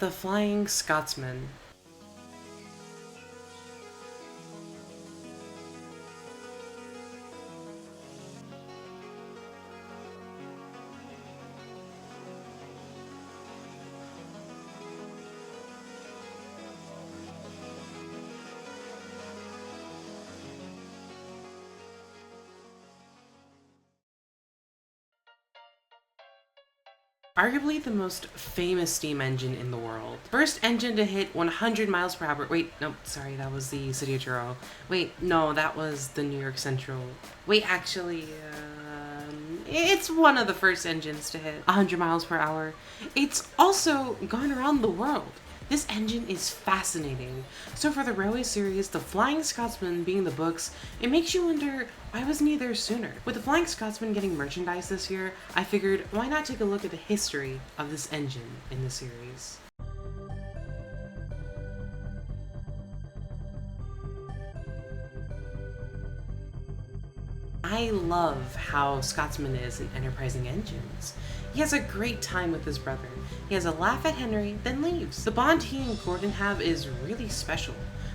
The Flying Scotsman. Arguably the most famous steam engine in the world. First engine to hit 100 miles per hour. Wait, no, sorry, that was the City of Truro. Wait, no, that was the New York Central. Wait, actually, it's one of the first engines to hit 100 miles per hour. It's also gone around the world. This engine is fascinating. So for the railway series, The Flying Scotsman being the books, it makes you wonder, why wasn't he there sooner? With The Flying Scotsman getting merchandise this year, I figured, why not take a look at the history of this engine in the series? I love how Scotsman is in Enterprising Engines. He has a great time with his brother. He has a laugh at Henry, then leaves. The bond he and Gordon have is really special.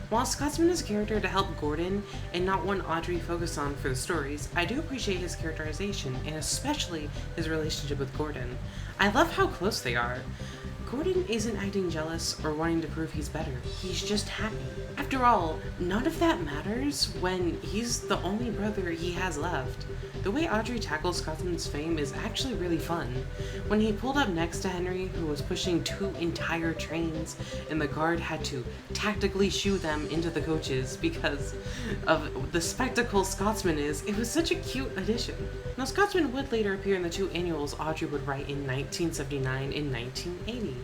While Scotsman is a character to help Gordon and not one Audrey focused on for the stories, I do appreciate his characterization and especially his relationship with Gordon. I love how close they are. Gordon isn't acting jealous or wanting to prove he's better. He's just happy. After all, none of that matters when he's the only brother he has left. The way Audrey tackles Scotsman's fame is actually really fun. When he pulled up next to Henry, who was pushing 2 entire trains, and the guard had to tactically shoo them into the coaches because of the spectacle Scotsman is, it was such a cute addition. Now, Scotsman would later appear in the 2 annuals Audrey would write in 1979 and 1980.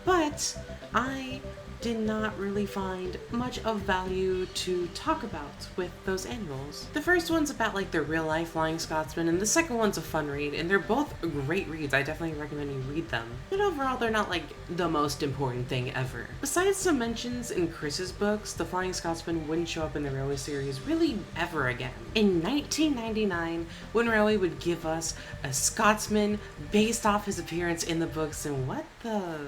But I did not really find much of value to talk about with those annuals. The first one's about like the real life Flying Scotsman, and the second one's a fun read, and they're both great reads. I definitely recommend you read them. But overall, they're not like the most important thing ever. Besides some mentions in Chris's books, the Flying Scotsman wouldn't show up in the Railway series really ever again. In 1999, when Railway would give us a Scotsman based off his appearance in the books, and what the...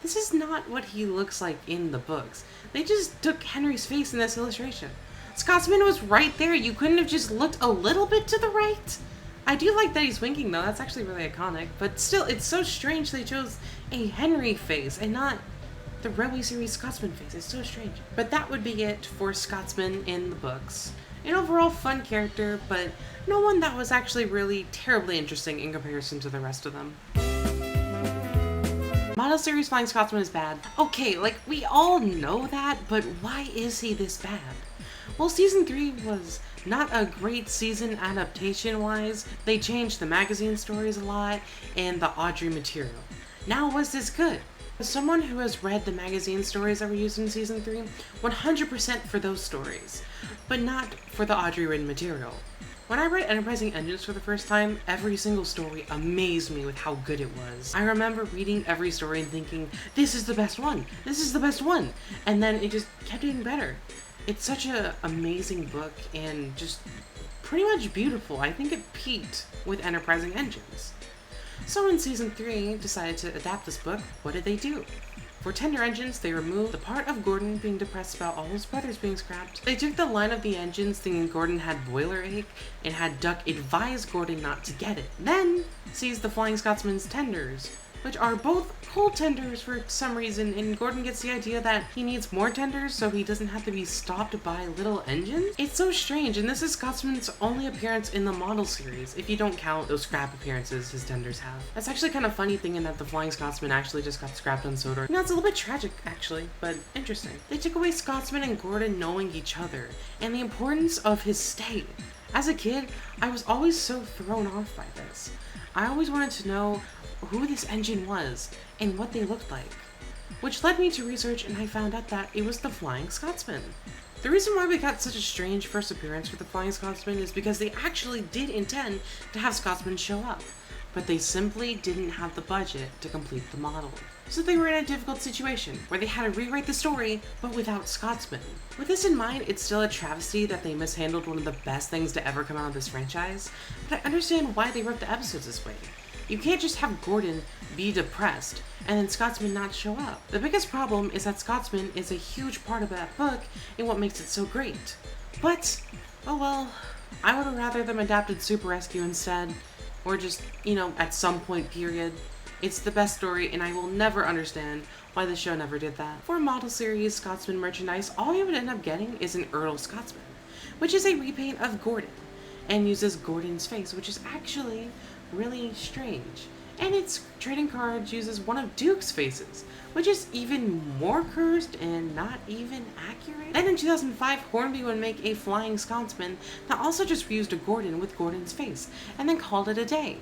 This is not what he looks like in the books. They just took Henry's face in this illustration. Scotsman was right there. You couldn't have just looked a little bit to the right? I do like that he's winking though. That's actually really iconic. But still, it's so strange they chose a Henry face and not the Railway series Scotsman face. It's so strange. But that would be it for Scotsman in the books. An overall fun character, but no one that was actually really terribly interesting in comparison to the rest of them. Model series Flying Scotsman is bad. Okay, like, we all know that, but why is he this bad? Well, season 3 was not a great season adaptation-wise. They changed the magazine stories a lot and the Audrey material. Now, was this good? As someone who has read the magazine stories that were used in season 3, 100% for those stories, but not for the Audrey written material. When I read Enterprising Engines for the first time, every single story amazed me with how good it was. I remember reading every story and thinking, this is the best one, this is the best one, and then it just kept getting better. It's such an amazing book and just pretty much beautiful. I think it peaked with Enterprising Engines. So when season 3 decided to adapt this book, what did they do? For Tender Engines, they removed the part of Gordon being depressed about all his brothers being scrapped. They took the line of the engines thinking Gordon had boiler ache and had Duck advise Gordon not to get it. Then sees the Flying Scotsman's tenders, which are both cold tenders for some reason, and Gordon gets the idea that he needs more tenders so he doesn't have to be stopped by little engines. It's so strange, and this is Scotsman's only appearance in the model series, if you don't count those scrap appearances his tenders have. That's actually kind of funny thinking that the Flying Scotsman actually just got scrapped on Sodor. You know, it's a little bit tragic, actually, but interesting. They took away Scotsman and Gordon knowing each other, and the importance of his stay. As a kid, I was always so thrown off by this. I always wanted to know who this engine was and what they looked like, which led me to research, and I found out that it was the Flying Scotsman. The reason why we got such a strange first appearance for the Flying Scotsman is because they actually did intend to have Scotsman show up, but they simply didn't have the budget to complete the model. So they were in a difficult situation where they had to rewrite the story, but without Scotsman. With this in mind, it's still a travesty that they mishandled one of the best things to ever come out of this franchise, but I understand why they wrote the episodes this way. You can't just have Gordon be depressed and then Scotsman not show up. The biggest problem is that Scotsman is a huge part of that book and what makes it so great. But, oh well, I would have rather them adapted Super Rescue instead, or just, at some point period. It's the best story, and I will never understand why the show never did that. For model series Scotsman merchandise, all you would end up getting is an Earl Scotsman, which is a repaint of Gordon, and uses Gordon's face, which is actually really strange. And its trading cards uses one of Duke's faces, which is even more cursed and not even accurate. Then in 2005, Hornby would make a Flying Scotsman that also just reused a Gordon with Gordon's face, and then called it a day.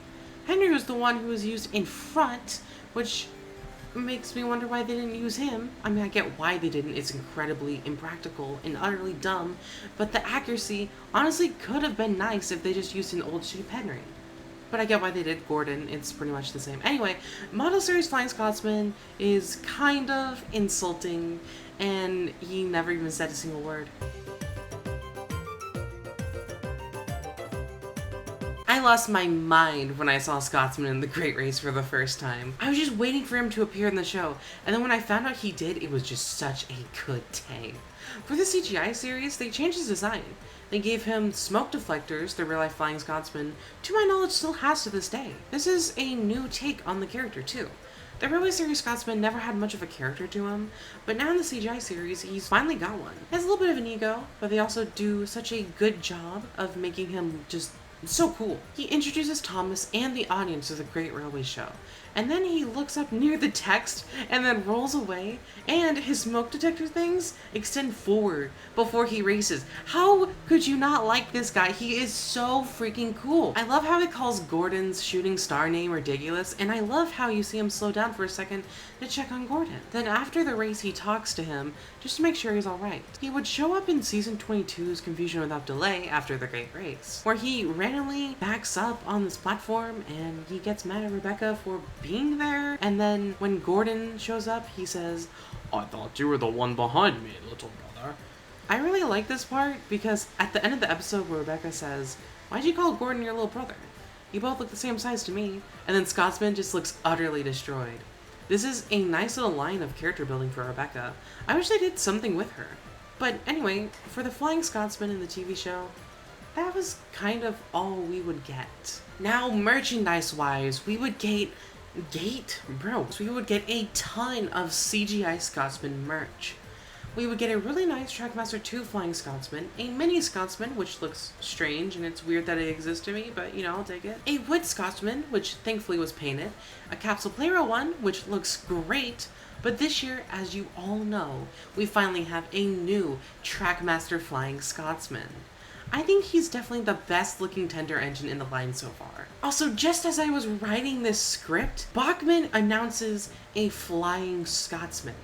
Henry was the one who was used in front, which makes me wonder why they didn't use him. I mean, I get why they didn't. It's incredibly impractical and utterly dumb, but the accuracy honestly could have been nice if they just used an old shape Henry. But I get why they did Gordon. It's pretty much the same. Anyway, model series Flying Scotsman is kind of insulting, and he never even said a single word. I lost my mind when I saw Scotsman in The Great Race for the first time. I was just waiting for him to appear in the show, and then when I found out he did, it was just such a good day. For the CGI series, they changed his design. They gave him smoke deflectors, the real-life Flying Scotsman, to my knowledge still has to this day. This is a new take on the character, too. The Railway series Scotsman never had much of a character to him, but now in the CGI series, he's finally got one. He has a little bit of an ego, but they also do such a good job of making him just so cool. He introduces Thomas and the audience to the Great Railway Show, and then he looks up near the text and then rolls away, and his smoke detector things extend forward before he races. How could you not like this guy? He is so freaking cool. I love how he calls Gordon's shooting star name ridiculous, and I love how you see him slow down for a second to check on Gordon. Then after the race, he talks to him just to make sure he's alright. He would show up in season 22's Confusion Without Delay after the Great Race, where he randomly backs up on this platform and he gets mad at Rebecca for being there, and then when Gordon shows up, he says, "I thought you were the one behind me, little brother." I really like this part because at the end of the episode where Rebecca says, "Why'd you call Gordon your little brother? You both look the same size to me," and then Scotsman just looks utterly destroyed. This is a nice little line of character building for Rebecca. I wish they did something with her. But anyway, for the Flying Scotsman in the TV show, that was kind of all we would get. Now, merchandise-wise, we would get a ton of CGI Scotsman merch. We would get a really nice Trackmaster 2 Flying Scotsman, a mini Scotsman, which looks strange and it's weird that it exists to me, but I'll take it. A wood Scotsman, which thankfully was painted. A Capsule Playroll one, which looks great. But this year, as you all know, we finally have a new Trackmaster Flying Scotsman. I think he's definitely the best looking tender engine in the line so far. Also, just as I was writing this script, Bachman announces a Flying Scotsman.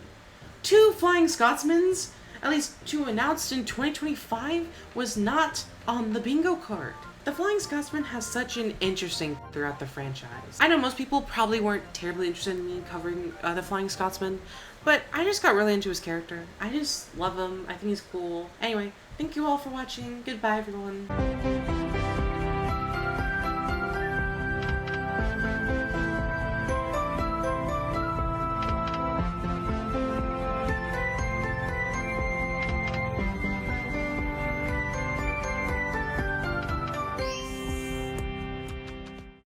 2 Flying Scotsmans, at least 2 announced in 2025, was not on the bingo card. The Flying Scotsman has such an interesting throughout the franchise. I know most people probably weren't terribly interested in me covering the Flying Scotsman, but I just got really into his character. I just love him. I think he's cool. Anyway, thank you all for watching. Goodbye, everyone.